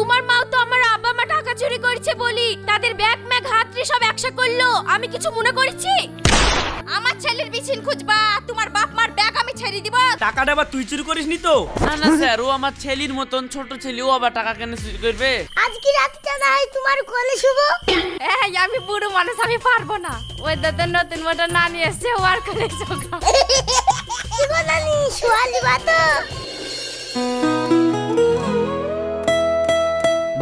তোমার মাও তো আমার আব্বা মা টাকা চুরি করেছে বলি তাদের ব্যাগ ম্যাগ হাতরে সব একসা করলো, আমি কিছু মনে করেছি? আমার ছেলের বিছিন খুঁজবা, তোমার বাপ মার ব্যাগ আমি ছেড়ে দিব। টাকাটা আবার তুই চুরি করিসনি তো? না না স্যার, ও আমার ছেলের মতন ছোট ছেলে, ও আবার টাকা কেন চুরি করবে? আজকে রাতটা না হয় তোমার কোলে শুভ। এই আমি বুড়ো মানুষ, আমি পারবো না। ওই দাদা নতুন মোটর না নিয়ে এসছে, ও আর করে চোখা। কি গো নানি, সোয়ালি বাতো?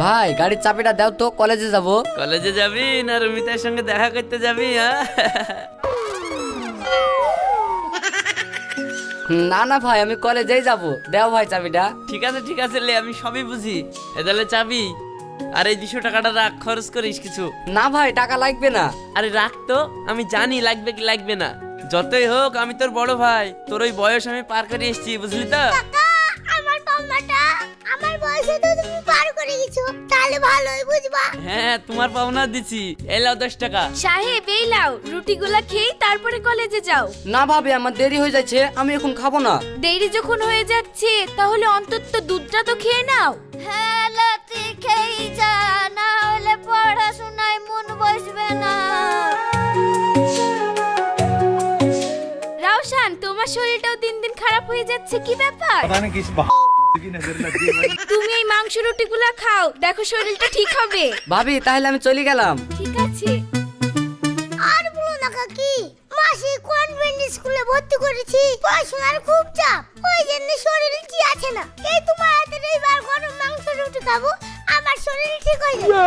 ভাই গাড়ির চাবিটা দাও তো, কলেজে যাব। কলেজে যাবি না রুমিতার সঙ্গে দেখা করতে যাবি? হ্যাঁ না না ভাই, আমি কলেজেই যাব। দাও ভাই চাবিটা। ঠিক আছে লে, আমি সবই বুঝি। এদালে চাবি আর এই 200 টাকাটা রাখ, খরচ করিস কিছু। না ভাই, টাকা লাগবে না। আরে রাখ তো, আমি জানি লাগবে কি লাগবে না। যতই হোক আমি তোর বড় ভাই, তোর ওই বয়স আমি পার করে এসেছি, বুঝলি তো? কাকা, আমার পাওনাটা আমার বয়সে তো তুমি পার করে গেছো, তাহলে ভালোই বুঝবা। হ্যাঁ তোমার পাওনা দিছি, এই লাও 10 টাকা। সাহেব এই লাও, রুটিগুলা খেয়ে তারপরে কলেজে যাও। না ভাবি, আমার দেরি হয়ে যাচ্ছে, আমি এখন খাবো না। দেরি যখন হয়ে যাচ্ছে তাহলে অন্তত দুধটা তো খেয়ে নাও। হ্যাঁ লাতি খেই যা, না হলে পড়াশোনায় মন বসবে না। রাউশান, তোমার শরীরটাও দিন দিন খারাপ হয়ে যাচ্ছে, কি ব্যাপার? তুমি এই মাংস রুটিগুলা খাও, দেখো শরীরটা ঠিক হবে। ভাবি তাহলে আমি চলে গেলাম। ঠিক আছে। আর বলো না কাকি, মাসি কনভেন্ট স্কুলে ভর্তি করেছি, পড়াশোনার খুব চাপ, ওই জন্য শরীর কি আছে না। এই তোমার হাতের এইবার গরম মাংস রুটি খাবো, আমার শরীর ঠিক হয়ে যাবে।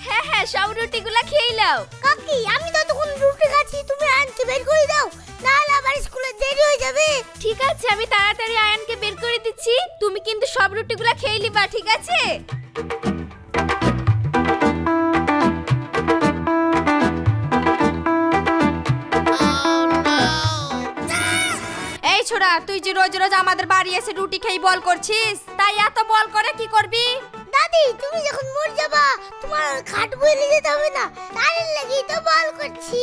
হ্যাঁ হ্যাঁ, সব রুটিগুলা খেয়ে নাও। কাকি, আমি তো তখন রুটি খাচ্ছি, তুমি আনকে বের করে দাও, নাহলে আবার স্কুলে দেরি হয়ে যাবে। ঠিক আছে, আমি তাড়াতাড়ি আয়ানকে বের করে দিচ্ছি, তুমি কিন্তু সব রুটিগুলা খেয়ে নিবা, ঠিক আছে? এই ছোড়া, তুই যে রোজ রোজ আমাদের বাড়ি এসে রুটি খেয়ে বল করছিস, তাই এত বল করে কি করবি? দাদি, তুমি যখন মরে যাবা তোমার খাট বইলে যেতে হবে না, তার লাগি তো বল করছি।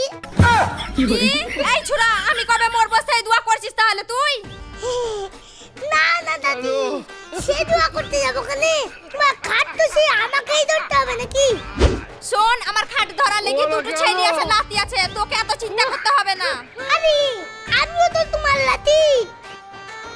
কি? এই ছোড়া, আমি কবে মরবো সেই দোয়া করছিস তাহলে তুই? না না দাদি, সে দোয়া করতে যাবো কেনে? তোমার খাট তো সে আমাকেই ধরতে হবে নাকি? শোন, আমার খাট ধরা লেগে দুটো ছেলে আছে, লাতি আছে, তোকে এত চিন্তা করতে হবে না। আরে আমিও তো তোমার লাতি।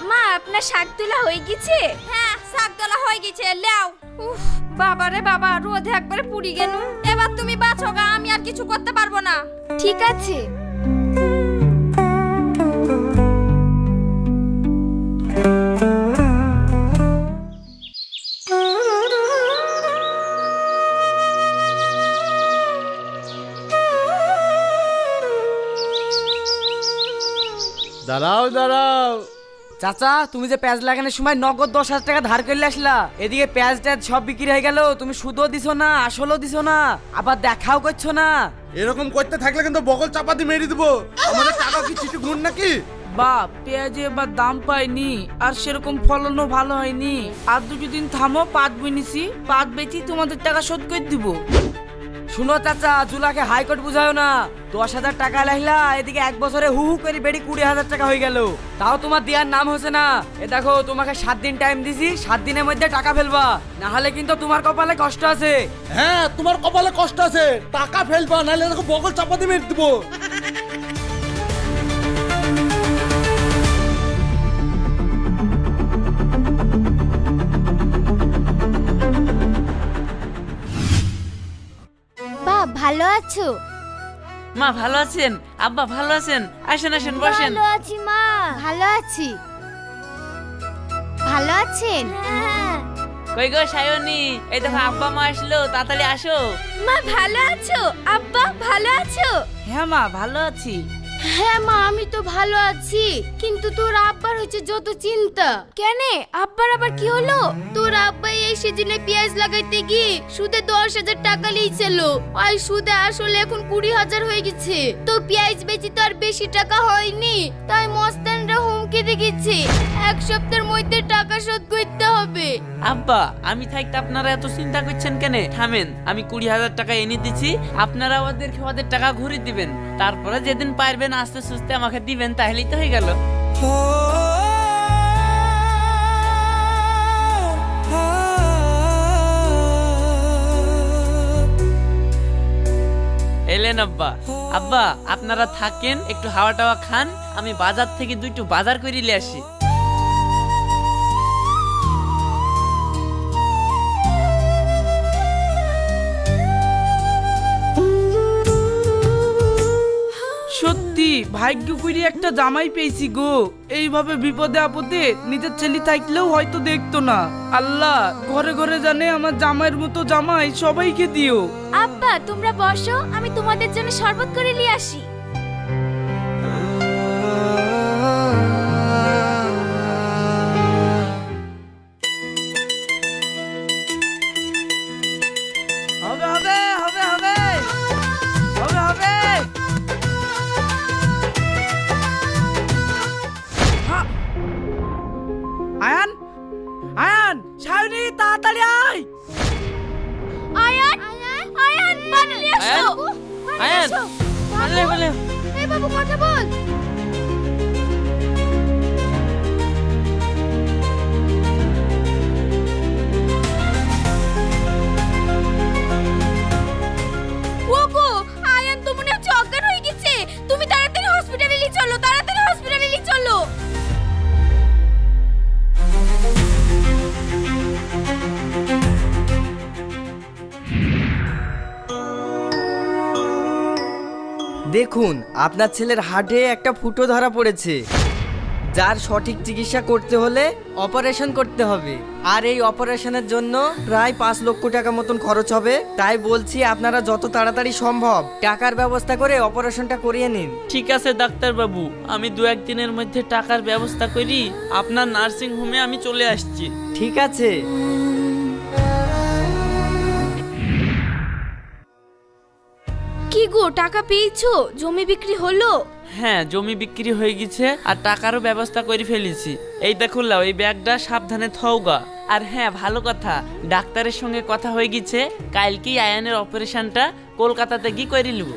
মা, আপনার শাক তোলা হয়ে গেছে? হ্যাঁ, শাক তোলা হয়ে গেছে, লেও। উফ, বাবা রে বাবা, রোদে একবারে পুড়ি গেল। এবার তুমি বাঁচো গা, আমি আর কিছু করতে পারবো না। ঠিক আছে। দাঁড়াও দাঁড়াও। চাচা, তুমি যে পেঁয়াজ লাগানোর সময় নগদ 10,000 টাকা ধার করলে আসলা, এদিকে পেঁয়াজ ট্যাজ সব বিক্রি হয়ে গেল, তুমি সুদও দিছো না, আসলও দিছো না, আবার দেখাও করছো না। এরকম করতে থাকলে কিন্তু বগল চাপাতি মেরে দেবো। আমাদের টাকা কি চিঠি গুণ নাকি? বাপ, পেঁয়াজে এবার দাম পাইনি আর সেরকম ফলনও ভালো হয়নি। আর দুটো দিন থামো, পাট বুনিছি, পাট বেচি তোমাদের টাকা শোধ করে দিব। শুনো চাচা, জুলাকে হাইকোর্ট বুঝাও না। 10,000 টাকা লাইলা, এদিকে এক বছরে হু হু করে বেড়ি 20,000 টাকা হয়ে গেল, তাও তোমার দেওয়ার নাম হচ্ছে না। এ দেখো, তোমাকে 7 দিন টাইম দিছি, 7 দিনের মধ্যে টাকা ফেলবা, না হলে কিন্তু তোমার কপালে কষ্ট আছে। হ্যাঁ, তোমার কপালে কষ্ট আছে, টাকা ফেলবা, নাহলে এরকম বগল চাপাতি মেরে দেবো। বাপ, ভালো আছো? মা ভালো আছেন? আব্বা ভালো আছেন? আসেন আসেন, বসেন। ভালো আছি মা, ভালো আছি। ভালো আছেন? হ্যাঁ। কই গো সায়নী, এই দেখো আব্বা মা আসলো, তাড়াতাড়ি আসো। মা ভালো আছো? আব্বা ভালো আছো? হ্যাঁ মা, ভালো আছি। হ্যাঁ মা, আমি তো ভালো আছি, কিন্তু তোর আব্বার হচ্ছে যত চিন্তা। কেনে? আব্বার আবার কি হলো? তোর আব্বা এই সিজনে পেঁয়াজ লাগাইতে গিয়ে সুদে 10,000 টাকা লিয়েছিল, আর সুদে আসলে এখন 20,000 হয়ে গেছে। তো পেঁয়াজ বেচি তো আর বেশি টাকা হয়নি, তাই মস্তানরা হুমকি দিয়েছে 1 সপ্তাহের মধ্যে টাকা শোধ করতে হবে। আব্বা, আমি থাকতে আপনারা এত চিন্তা করছেন কেন? থামেন, আমি 20,000 টাকা এনে দিচ্ছি, আপনারা ওদের টাকা ঘুরে দিবেন, তারপরে যেদিন পারবেন আস্তে সুস্তে আমাকে দিবেন, তাহলেই তো হয়ে গেল। বলেন আব্বা। আব্বা আপনারা থাকেন, একটু হাওয়া টাওয়া খান, আমি বাজার থেকে দুটো বাজার করে নিয়ে আসি। সত্যি ভাগ্য করে একটা জামাই পেয়েছি গো। এইভাবে বিপদে আপদে নিজের ছেলে থাকলেও হয়তো দেখতো না। আল্লাহ ঘরে ঘরে জানে আমার জামাইয়ের মতো জামাই সবাইকে দিও। আব্বা তোমরা বসো, আমি তোমাদের জন্য শরবত করে নিয়ে আসি। হবে হবে হবে হবে হবে হবে। আয়ান আয়ান সায়নী তাড়াতাড়ি আয়। আয়ান আয়ান পানি নিয়ে আসো। আয়ান, বলে বলে এই বাবু কথা বল। ওগো আয়ান তো মনে হচ্ছে অজ্ঞান হয়ে গেছে। তুমি তাড়াতাড়ি হসপিটালে নিয়ে চলো, তাড়াতাড়ি হসপিটালে নিয়ে চলো। দেখুন আপনার ছেলের হার্টে একটা ফুটো ধরা পড়েছে, যার সঠিক চিকিৎসা করতে হলে অপারেশন করতে হবে। আর এই অপারেশনের জন্য প্রায় 5 লক্ষ টাকা মতন খরচ হবে। তাই বলছি আপনারা যত তাড়াতাড়ি সম্ভব টাকার ব্যবস্থা করে অপারেশনটা করিয়ে নিন। ঠিক আছে ডাক্তার বাবু, আমি 2-1 দিনের মধ্যে টাকার ব্যবস্থা করি, আপনার নার্সিং হোমে আমি চলে আসছি। ঠিক আছে। কি গো টাকা পেয়েছো? জমি বিক্রি হলো? হ্যাঁ জমি বিক্রি হয়ে গেছে আর টাকারও ব্যবস্থা করে ফেলেছি। এই দেখুন লাও, এই ব্যাগটা সাবধানে থওগা। আর হ্যাঁ ভালো কথা, ডাক্তারের সঙ্গে কথা হয়ে গেছে, কালকেই আয়ানের অপারেশনটা কলকাতাতে গিয়ে করে নিব।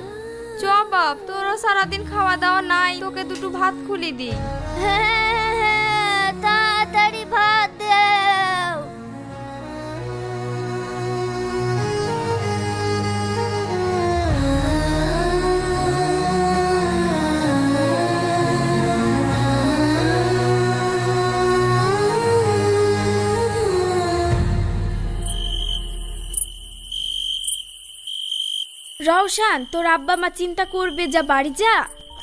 চ বাপ, তোরও সারাদিন খাওয়া দাওয়া নাই, তোকে দুটো ভাত খুলি দি। হ্যাঁ, তাড়াতাড়ি ভাত দাও। রওশান, তোর আব্বা মা চিন্তা করবে, যা বাড়ি যা।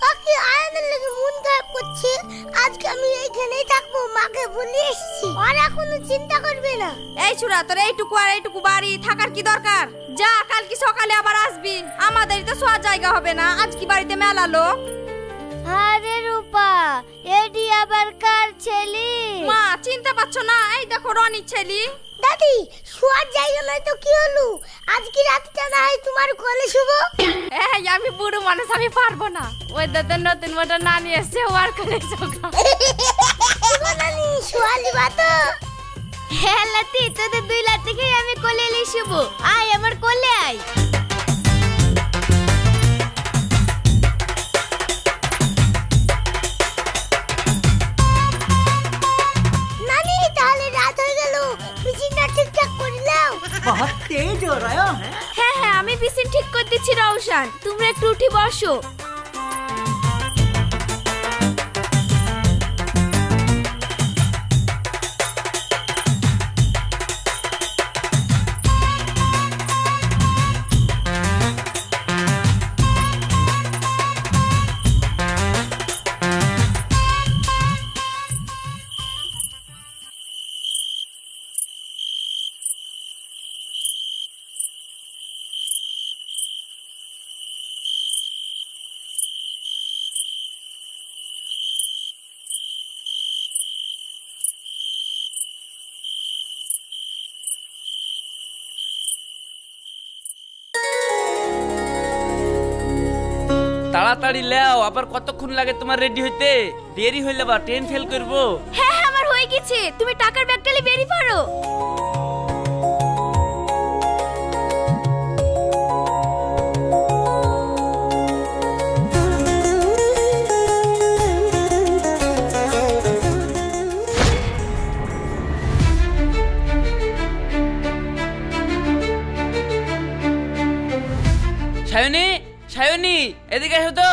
কাকি আয়ানের লেগে মন খারাপ করছে। আজকে আমি এইখানেই থাকবো, মাকে বলে এসেছি। আর এখনো চিন্তা করবে না। এই ছুরা, তোর এইটুকু আর এইটুকু বাড়ি থাকার কি দরকার? যা, কালকে সকালে আবার আসবি। আমাদেরই তো শোয়ার জায়গা হবে না, আজ কি বাড়িতে মেলা লোক। আরে রূপা, এডি আবার কার ছেলে? মা চিনতে পারছো না? এই দেখো রনির ছেলে। দাদি, শোয়ার জায়গা নয় তো কি হলো? আজকে রাতটা না হয় তোমার কোলে শুভ। এই আমি বুড়ো মানুষ, আমি পারবো না। ওই দাদা নতুন মোটর নানি এসে ওয়ার করে চোখা। নানি শোয়ালি বাতো। হ্যাঁ লাতি, তোদের 2 লাতি খেয়ে আমি কোলে এলে শুভ। আয় আমার কোলে আয়। নানি তাহলে রাত হয়ে গেল, বিছানা ঠিকঠাক করে নাও। হ্যাঁ হ্যাঁ, আমি বিছানা ঠিক করে দিচ্ছি রওশান, তোমরা একটু উঠে বসো। তাড়াতাড়ি লেও, আবার কতক্ষণ লাগে তোমার রেডি হইতে? দেরি হইলে বা ট্রেন ফেল করবো। হ্যাঁ হ্যাঁ, আমার হয়ে গেছে, তুমি টাকার ব্যাগটা নিয়ে বেরিয়ে পড়ো। সায়নী, সায়নী এদিকে এসো তো।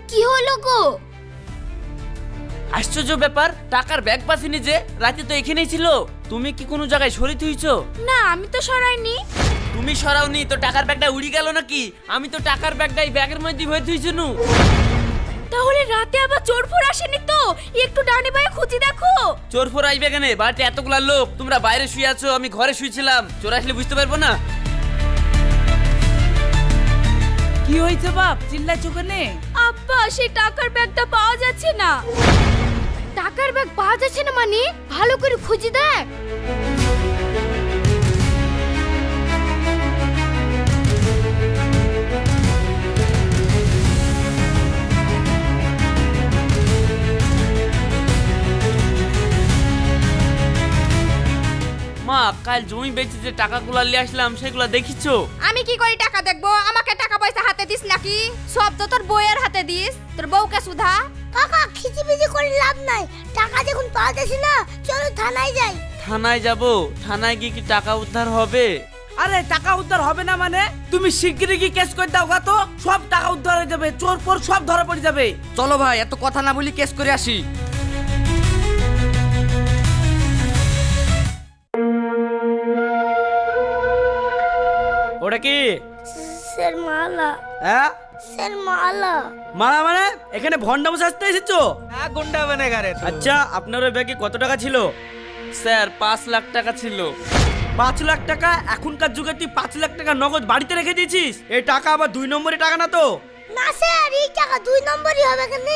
কি হলো গো? আশ্চর্য ব্যাপার, টাকার ব্যাগ পাসিনি যে, রাতে তো এখানেই ছিল। তুমি কি কোনো জায়গায় সরিয়ে থুইছো? না আমি তো সরাইনি। তুমি সরাওনি তো টাকার ব্যাগটা উড়ি গেল নাকি? আমি তো টাকার ব্যাগটা এই ব্যাগের মধ্যে ভরে থুইছি নু। তাহলে রাতে আবার চোর ফোর আসেনি তো? একটু ডানে বায়ে খুঁজে দেখো। চোর ফোর আসবে কেন? বাড়িতে এতগুলা লোক, তোমরা বাইরে শুয়ে আছো, আমি ঘরে শুয়েছিলাম। চোর আসলে বুঝতে পারবো না? কি হয়েছে বাপ, চিল্লাইছো কেন? আব্বা সেই টাকার ব্যাগটা পাওয়া যাচ্ছে না। টাকার ব্যাগ পাওয়া যাচ্ছে না মানে? ভালো করে খুঁজে দেখ। মা, কাল জমি বেচে যে টাকাগুলো নিয়ে আসলাম সেগুলো দেখিছো? আমি কি করে টাকা দেখবো? আমাকে টাকা পয়সা হাতে দিস নাকি? সব তো তোর বউয়ের হাতে দিস, তোর বউকে সুধা। কাকা খিচিবিচি করে লাভ নাই, টাকা যখন পাওয়া যাচ্ছে না, চলো থানায় যাই। থানায় যাব? থানায় গিয়ে কি টাকা উদ্ধার হবে? আরে টাকা উদ্ধার হবে না মানে? তুমি শিগগিরই কি কেস করে দাও গা তো, সব টাকা উদ্ধার হয়ে যাবে, চোর ফোর সব ধরা পড়ে যাবে। চলো ভাই, এত কথা না বলি কেস করে আসি। ওটা কি? স্যার মালা, হ্যাঁ স্যার মালা। মারা মানে এখানে ভন্ডাম সাজতে এসেছো? হ্যাঁ, গুন্ডা বানে গারে। আচ্ছা, আপনার ওই ব্যাগে কত টাকা ছিল? স্যার 5 লাখ টাকা ছিল। 5 লাখ টাকা? এখনকার যুগে তুই 5 লাখ টাকা নগদ বাড়িতে রেখে দিয়েছিস? এই টাকা আবার 2 নম্বরের টাকা না তো? না স্যার, এই টাকা 2 নম্বরই হবে কেন?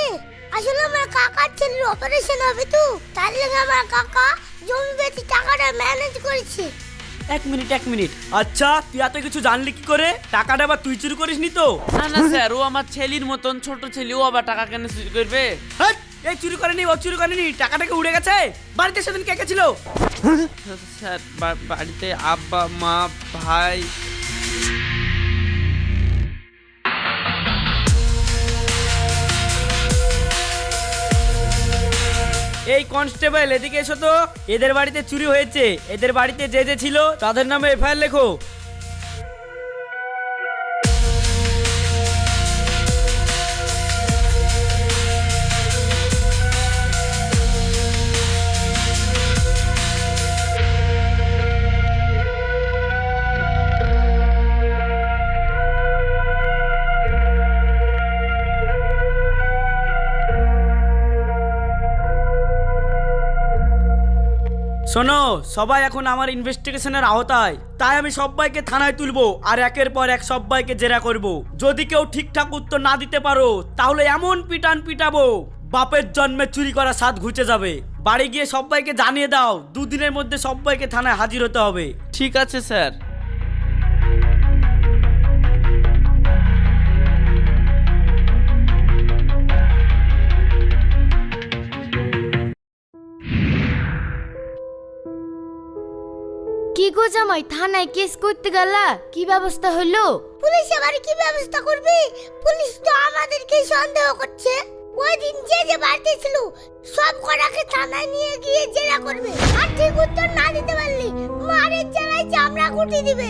আসলে আমার কাকার ছেলের অপারেশন হবে তো, তার লেগে আমার কাকা জমি বেচে টাকাটা ম্যানেজ করেছে। এক মিনিট। আচ্ছা, তুই এত কিছু জানলি কি করে? টাকাটা আবার তুই চুরি করিসনি তো? না না স্যার, ও আমার ছেলের মতন ছোট ছেলে, ও আবার টাকা কেন চুরি করবে? হেৎ, এই চুরি করেনি, ও চুরি করেনি। টাকাটাকে উড়ে গেছে। বাড়িতে সেদিন কে কে ছিল? স্যার বাড়িতে আব্বা, মা, ভাই। এই কনস্টেবল এদিকে এসো তো। এদের বাড়িতে চুরি হয়েছে। এদের বাড়িতে যে যে ছিল তাদের নামে এফআইআর লেখো। শোনো, সবাই এখন আমার ইনভেস্টিগেশনের আওতায়, তাই আমি সবাইকে থানায় তুলবো আর একের পর এক সবাইকে জেরা করব। যদি কেউ ঠিকঠাক উত্তর না দিতে পারো তাহলে এমন পিটান পিটাবো বাপের জন্মে চুরি করা স্বাদ ঘুচে যাবে। বাড়ি গিয়ে সবাইকে জানিয়ে দাও 2 দিনের মধ্যে সবাইকে থানায় হাজির হতে হবে। ঠিক আছে স্যার। কি গো জামাই, থানায় কেস করতে গেলা, কি ব্যবস্থা হলো? পুলিশ এবার কি ব্যবস্থা করবে? পুলিশ তো আমাদেরকেই সন্দেহ করছে। ওই দিন যে যে বাড়িতে ছিল সব কটাকে থানায় নিয়ে গিয়ে জেরা করবে, আর ঠিক উত্তর না দিতে পারলে মারের জ্বালায় চামড়া কুটি দিবে।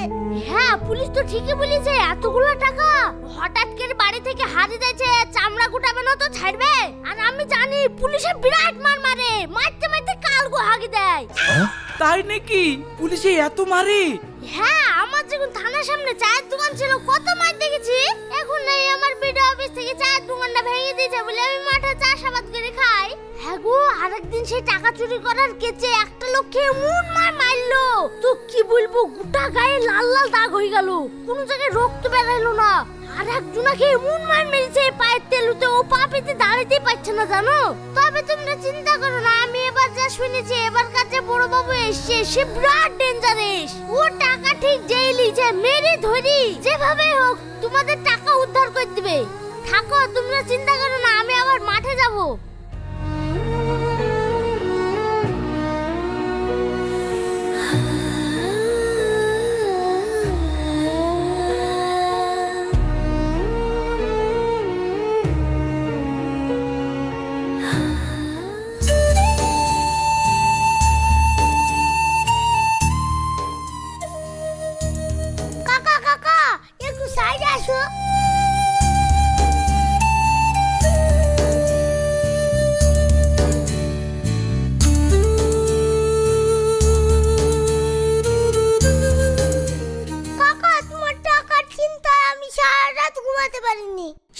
হ্যাঁ, পুলিশ তো ঠিকই বলেছে। এতগুলো টাকা হঠাৎ করে বাড়ি থেকে হারিয়ে যাচ্ছে, চামড়া কুটাবে না তো ছাড়বে? আর আমি জানি পুলিশের বিরাট মারে, মারতে মারতে কাল গো হাগি দেয়। তাই নাকি? পুলিশে এত মারে? হ্যাঁ, আমার যখন থানার সামনে চায়ের দোকান ছিল কত মার দেখেছি। এখন নাই আমার বিডি অফিস থেকে চায়ের দোকানটা ভেঙে দিয়েছে বলে আমি মাঠে চাষাবাদ করে খাই। হ্যাঁ গো, আরেকদিন সেই টাকা চুরি করার কেচে একটা লোককে এমন মারলো, তো কি বলবো, গোটা গায়ে লাল লাল দাগ হয়ে গেল, কোনো জায়গায় রক্ত বেরাইলো না। আর একজনাকে এমন মেরেছে পায়ের তেলুতে, ও পা পেতে দাঁড়াতেই পারছে না জানো। তবে তোমরা চিন্তা করো না, আমি এবার যা শুনেছি এবার কাছে বড় বাবু এসছে, সে বিরাট ডেঞ্জারাস। ও টাকা ঠিক জেইলি যে মেরে ধরি যেভাবে হোক তোমাদের টাকা উদ্ধার করে দিবে। থাকো, তোমরা চিন্তা করো না, আমি আবার মাঠে যাব। কাকা কাকা, একটু সাইডে আসো।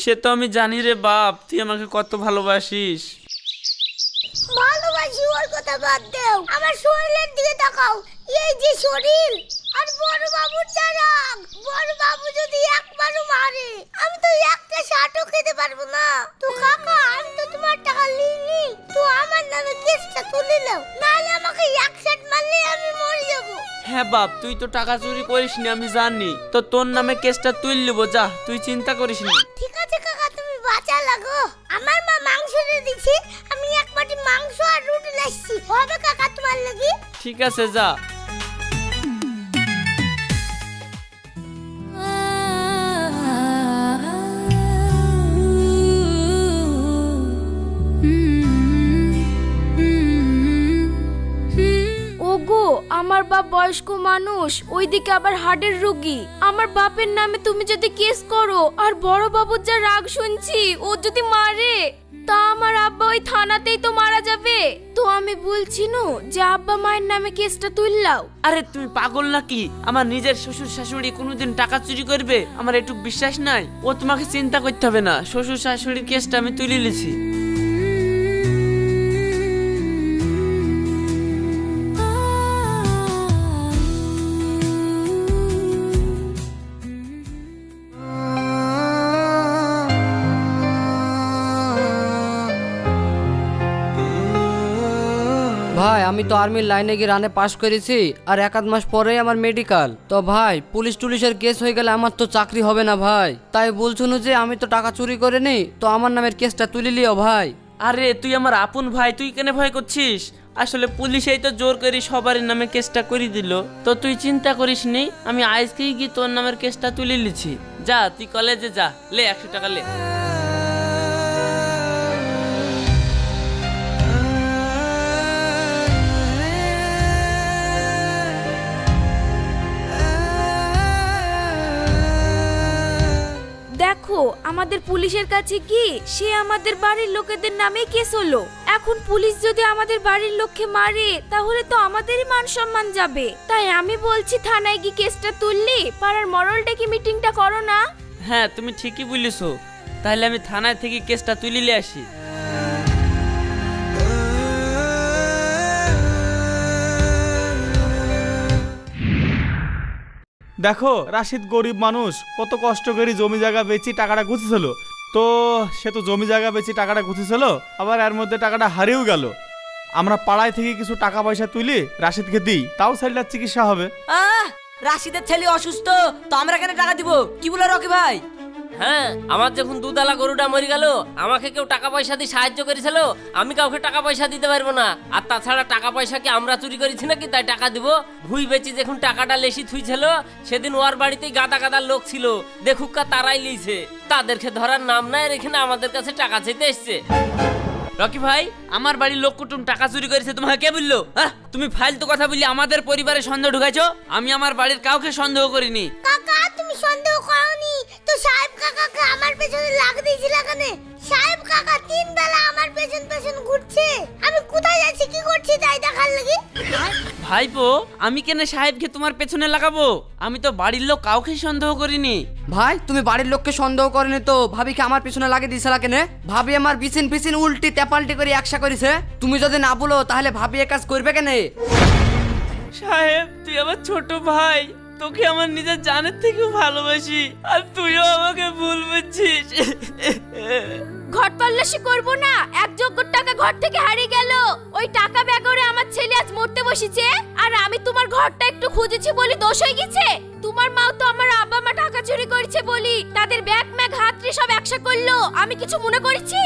সে তো আমি জানি রে বাপ, তুই আমাকে কত ভালোবাসিস। ভালোবাসি ওর কথা বাদ দাও, আমার শরীরের দিকে তাকাও। এই যে শরীর, আর বড় বাবুর যা রাগ। বড় বাবু যদি একবারও মারে, আমি তো একটা শাটও খেতে পারবো না। তো কাকা, আমি তো তোমার টাকা নিইনি, তো আমার নামে কেসটা তুলে নাও, নাহলে আমাকে এক শাট মারলে আমি মরে যাবো। হ্যাঁ বাপ, তুই তো টাকা চুরি করিসনি আমি জানি, তো তোর নামে কেসটা তুই লিব, যা তুই চিন্তা করিস নি। ঠিক আছে কাকা, তুমি বাঁচা লাগো। আমার মা মাংস রে দিছে, আমি এক বাটি মাংস আর রুটি লাইছি, হবে কাকা তোমার লাগি? ঠিক আছে, যা। ওগো, আমার বাপ বয়স্ক মানুষ, ওইদিকে আবার হার্টের রোগী। আমার বাপের নামে তুমি যদি কেস করো, আর বড় বাবুর যা রাগ শুনছি, ও যদি মারে, তা আমার আব্বা ওই থানাতেই তো মারা যাবে। তো আমি বলছি না যে আব্বা মায়ের নামে কেসটা তুললাও। আরে তুমি পাগল নাকি? আমার নিজের শ্বশুর শাশুড়ি কোনোদিন টাকা চুরি করবে আমার একটু বিশ্বাস নাই। ও তোমাকে চিন্তা করতে হবে না, শ্বশুর শাশুড়ির কেসটা আমি তুলে নিয়েছি। ভাই, আমি তো আর্মির লাইনে গিয়ে রানে পাশ করেছি, আর এক আধ মাস পরেই আমার মেডিকেল। তো ভাই, পুলিশ টুলিশের কেস হয়ে গেলে আমার তো চাকরি হবে না ভাই। তাই বলছুন যে আমি তো টাকা চুরি করিনি, তো আমার নামের কেসটা তুলে লিও ভাই। আরে তুই আমার আপন ভাই, তুই কেন ভয় করছিস? আসলে পুলিশেই তো জোর করে সবার নামে কেসটা করে দিল, তো তুই চিন্তা করিস নি, আমি আজকেই গিয়ে তোর নামের কেসটা তুলে নিচ্ছি। যা তুই কলেজে যা, লে 100 টাকা লে। দেখো, আমাদের পুলিশের কাছে কি সে আমাদের বাড়ির লোকেদের নামে কেস হলো। এখন পুলিশ যদি আমাদের বাড়ির লোককে মারে, তাহলে তো আমাদেরই মান সম্মান যাবে। তাই আমি বলছি থানায় গিয়ে কেসটা তুললি, পাড়ার মরল ডেকে মিটিংটা করো না। হ্যাঁ, তুমি ঠিকই বলিছো, তাহলে আমি থানায় থেকে কেসটা তুলে নিয়ে আসি। দেখো, রাশিদ গরিব মানুষ, কত কষ্ট করে জমি জায়গা বেচি টাকাটা গুছিয়েছিল। তো সে তো জমি জায়গা বেচি টাকাটা গুছিয়েছিল, আবার এর মধ্যে টাকাটা হারিয়েও গেল। আমরা পাড়ায় থেকে কিছু টাকা পয়সা তুলি রাশিদকে দিই, তাও ছেলেটার চিকিৎসা হবে। রাশিদের ছেলে অসুস্থ, তো আমরা কেন টাকা দিব? কি বলে রকি ভাই? হ্যাঁ, আমার যখন দুধালা গরুটা মরে গেল, আমাকে কেউ টাকা পয়সা দিয়ে সাহায্য করেছিল, আমি কাউকে টাকা পয়সা দিতে পারবো না। আর তাছাড়া টাকা পয়সা কি আমরা চুরি করেছি নাকি তাই টাকা দিব? ভুই বেচি যখন টাকাটা লেসি থুইছিল, সেদিন ওর বাড়িতেই গাদা গাদা লোক ছিল, দেখুকা তারাই লিছে, তাদেরকে ধরার নাম নাই, আর এখানে আমাদের কাছে টাকা চাইতে এসছে। রকি ভাই, আমার বাড়ির লোক কুটুম টাকা চুরি করেছে তোমাকে কে বললো? হ্যাঁ, তুমি ফালতু কথা বললি আমাদের পরিবারে সন্দেহ ঢুকাইছো। আমি আমার বাড়ির কাউকে সন্দেহ করিনি। কাকা, তুমি সন্দেহ করনি তো? সাহেব কাকাকে আমার পেছনে লাগ দিয়েছিল কেন? সাহেব কাকা 3 বেলা আমার পেছন পেছন ঘুরছে, আমি কোথায় যাচ্ছি কি করছি তাই দেখার লাগি। ভাইপো, আমি কেন সাহেবকে তোমার পেছনে লাগাবো? আমি তো বাড়ির লোক কাউকে সন্দেহ করিনি। ভাই, তুমি বাড়ির লোককে সন্দেহ করেনি তো ভাবিকে আমার পিছনে লাগিয়ে দিয়েছিলা কেন? ভাবি আমার বিছিন পিছিন উল্টি তেপাল্টি করে একসা করেছে। তুমি যদি না বলো তাহলে ভাবি এ কাজ করবে কেন? সাহেব, তুই আমার ছোট ভাই, তোকে আমার নিজের জানের থেকেও ভালোবাসি, আর তুইও আমাকে ভুল বুঝছিস। ঘর তল্লাশি করবো না? 1 যোগ্য টাকা ঘর থেকে হারিয়ে গেল, ওই টাকা ব্যাগরে আমার ছেলে আজ মরতে বসেছে, আর আমি তোমার ঘরটা একটু খুঁজেছি বলি দোষ হয়ে গেছে? তোমার মাও তো আমার আব্বা মা টাকা চুরি করেছে বলি তাদের ব্যাগ ম্যাগ হাতড়ি সব একসা করলো, আমি কিছু মনে করেছি?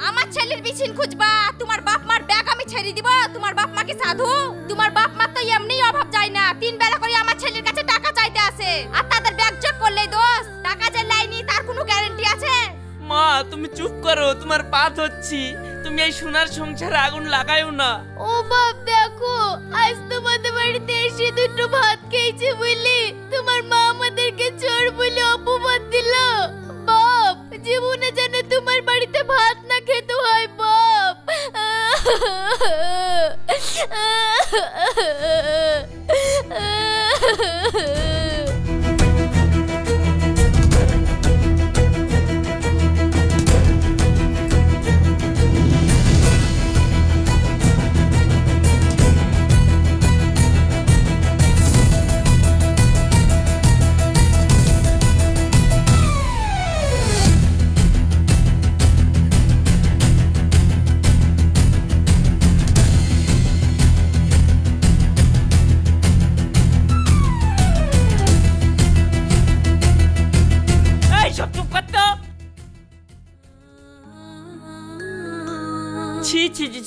আমার ছেলের বিছিন খুঁজবা, তোমার বাপ মার ব্যাগ আমি ছেড়ে দিব? তোমার বাপ মা কি সাধু? তোমার বাপ মা তো এমনিই অভাব যায় না, 3 বেলা করে আমার ছেলের কাছে টাকা চাইতে আসে, আর তাদের ব্যাগ চোখ করলেই দোষ। টাকা যে লাইনি তার কোনো গ্যারান্টি আছে? মা, তুমি চুপ করো, তোমার পা ধরছি, তুমি এই সোনার সংসারে আগুন লাগাইও না। ও বাপ, দেখো আজ তোমাদের বাড়িতে এসে 2টো ভাত খেয়েছে বলি তোমার মা আমাদেরকে চোর বলে অপবাদ দিল। বাপ, জীবনে যেন তোমার বাড়িতে ভাত না খেতে হয় বাপ।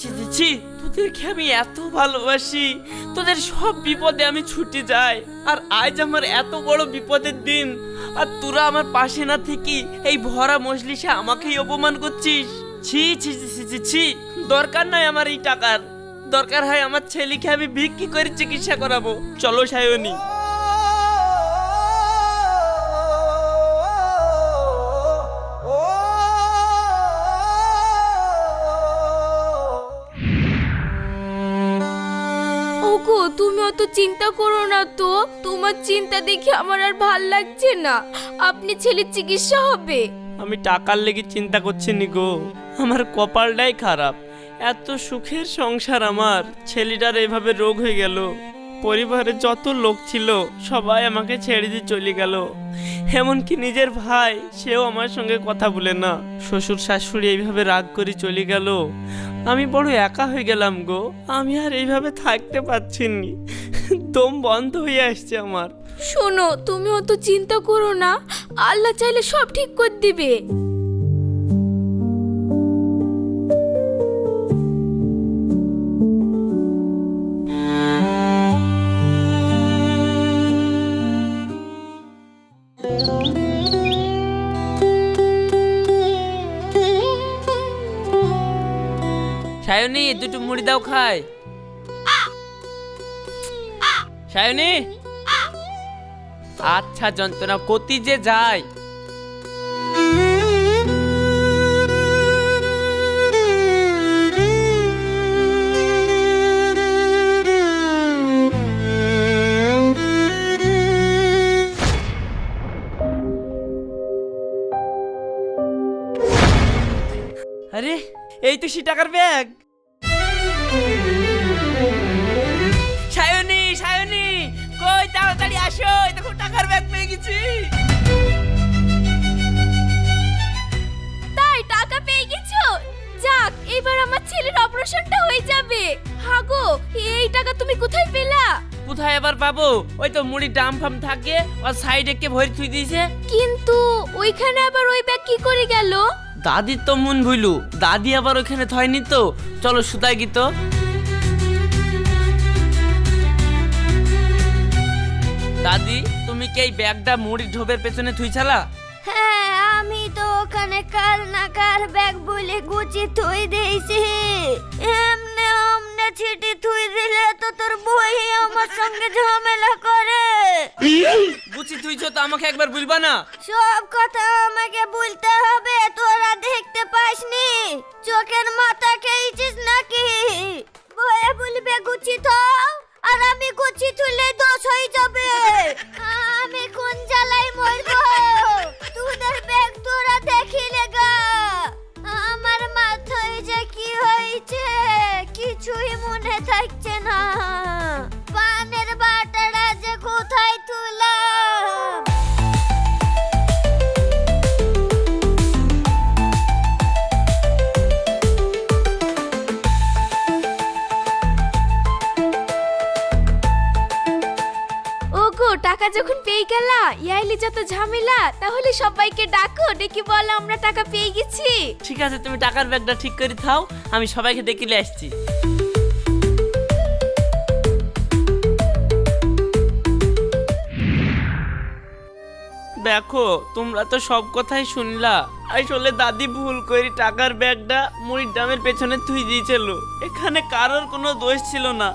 ছি তোদেরকে আমি এত ভালোবাসি, তোদের সব বিপদে আমি ছুটে যাই, আর আজ আমার এত বড় বিপদের দিন আর তোরা আমার পাশে না থেকে এই ভরা মজলিসে আমাকেই অপমান করছিস। ছি ছি ছি ছি ছি, দরকার নাই আমার এই টাকার, দরকার হয় আমার ছেলেকে আমি বিক্রি করে চিকিৎসা করাবো। চলো সায়নী। ওগো তুমি অত চিন্তা করো না তো, তোমার চিন্তা দেখে আমার আর ভাল লাগছে না। আপনি ছেলের চিকিৎসা হবে। আমি টাকার লেগে চিন্তা করছি নি গো, আমার কপালটাই খারাপ। এত সুখের সংসার আমার, ছেলেটার এভাবে রোগ হয়ে গেল। পরিবারে যত লোক ছিল সবাই আমাকে ছেড়ে দিয়ে চলে গেল, এমনকি নিজের ভাই সেও আমার সঙ্গে কথা বলে না। শ্বশুর শাশুড়ি এইভাবে রাগ করে চলে গেল, আমি বড় একা হয়ে গেলাম গো। আমি আর এইভাবে থাকতে পারছি নি, দম বন্ধ হয়ে আসছে আমার। শোনো তুমি অত চিন্তা করো না, আল্লাহ চাইলে সব ঠিক করে দিবে। সায়নী দুটো মুড়ি দাও খাই। সায়নী, আচ্ছা যন্ত্রণা কতি যে যায়। আরে এই তো সে টাকার ব্যাগ। সায়নী সায়নী কই, তাড়াতাড়ি আসো, এই দেখো টাকার ব্যাগ পেয়ে গেছি। তাই টাকা পেয়ে গেছো? যাক, এবার আমার ছেলের অপারেশনটা হয়ে যাবে। হাগো এই টাকা তুমি কোথায় পেলা? কোথায় আবার পাবো, ওই তো মুড়ি ডাম ফাম থাকে আর সাইডে কে ভরি থুই দিয়েছে। কিন্তু ওইখানে আবার ওই ব্যাগ কি করে গেল? দাদির তো মন ভুইলু, দাদি আবার ওখানে থয়নি তো। চলো সুতাই গিত। দাদি তুমি কি এই ব্যাগটা মুড়ির ঢোবের পেছনে থুইছালা? হ্যাঁ, আমি তো ওখানে কার না কার ব্যাগ বলে গুছি থুই দিয়েছি। এমনে আমনে ছিটি থুই দিলে তো তোর বই আমার সঙ্গে ঝামেলা করে। গুছি থুইছো তো আমাকে একবার বলবা না? সব কথা আমাকে বলতে হবে? তোরা দেখতে পাসনি? চোখের মাথা খেয়েছিস নাকি? বয়ে বলবে গুছি থাও, আর আমি গুছি তুলে দোষ হয়ে যাবে। আমি কোন জ্বালাই মরবো? তোদের ব্যাগ তোরা দেখিলে গা। আমার মাথায় যে কি হয়েছে কিছুই মনে থাকছে না। পানের বাটাটা যে কোথায় তুলাম? ওগো টাকা যখন পেয়ে গেলা, ইয়াইলি যত ঝামেলা, তাহলে সবাইকে ডাকো, ডেকে বলো আমরা টাকা পেয়ে গেছি। ঠিক আছে, তুমি টাকার ব্যাগটা ঠিক করে থাও, আমি সবাইকে ডেকে আসছি। দেখো তোমরা তো সব কথাই শুনলা। আসলে দাদি ভুল করে টাকার ব্যাগটা মুড়ির ডামের পেছনে থুই দিয়েছিল, এখানে কারোর কোনো দোষ ছিল না।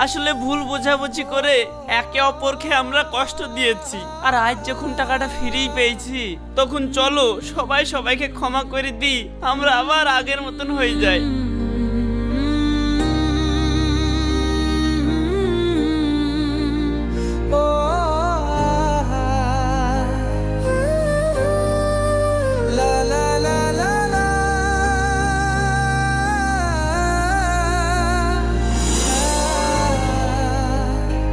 আসলে ভুল বোঝাবুঝি করে একে অপরকে আমরা কষ্ট দিয়েছি, আর আজ যখন টাকাটা ফিরেই পেয়েছি তখন চলো সবাই সবাইকে ক্ষমা করে দিই, আমরা আবার আগের মতন হয়ে যাই।